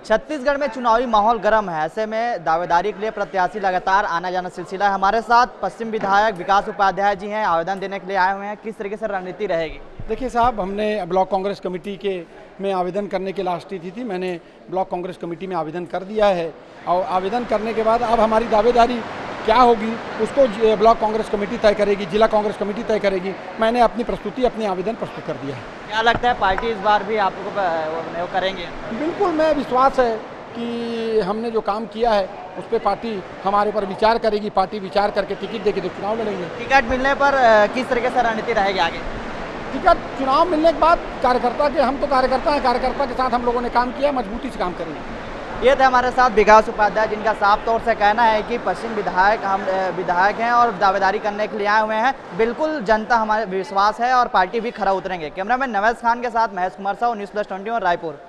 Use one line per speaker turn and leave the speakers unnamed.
छत्तीसगढ़ में चुनावी माहौल गर्म है। ऐसे में दावेदारी के लिए प्रत्याशी लगातार आना जाना सिलसिला है। हमारे साथ पश्चिम विधायक विकास उपाध्याय जी हैं, आवेदन देने के लिए आए हुए हैं। किस तरीके से रणनीति रहेगी?
देखिए साहब, हमने ब्लॉक कांग्रेस कमेटी के में आवेदन करने की लास्ट तिथि थी। मैंने ब्लॉक कांग्रेस कमेटी में आवेदन कर दिया है और आवेदन करने के बाद अब हमारी दावेदारी क्या होगी उसको ब्लॉक कांग्रेस कमेटी तय करेगी, जिला कांग्रेस कमेटी तय करेगी। मैंने अपनी प्रस्तुति, अपनी आवेदन प्रस्तुत कर दिया है।
क्या लगता है पार्टी इस बार भी आप लोगों को करेंगे?
बिल्कुल, मैं विश्वास है कि हमने जो काम किया है उस पर पार्टी हमारे ऊपर विचार करेगी। पार्टी विचार करके टिकट देगी तो चुनाव लड़ेंगे।
टिकट मिलने पर किस तरीके से रणनीति रहेगी आगे?
टिकट चुनाव मिलने के बाद कार्यकर्ता के, हम तो कार्यकर्ता हैं, कार्यकर्ता के साथ हम लोगों ने काम किया, मजबूती से काम करेंगे।
ये थे हमारे साथ विकास उपाध्याय, जिनका साफ तौर से कहना है कि पश्चिम विधायक हम विधायक हैं और दावेदारी करने के लिए आए हुए हैं। बिल्कुल जनता हमारे विश्वास है और पार्टी भी खरा उतरेंगे। कैमरामैन नवेश खान के साथ महेश कुमार साहू, न्यूज़ प्लस 21 रायपुर।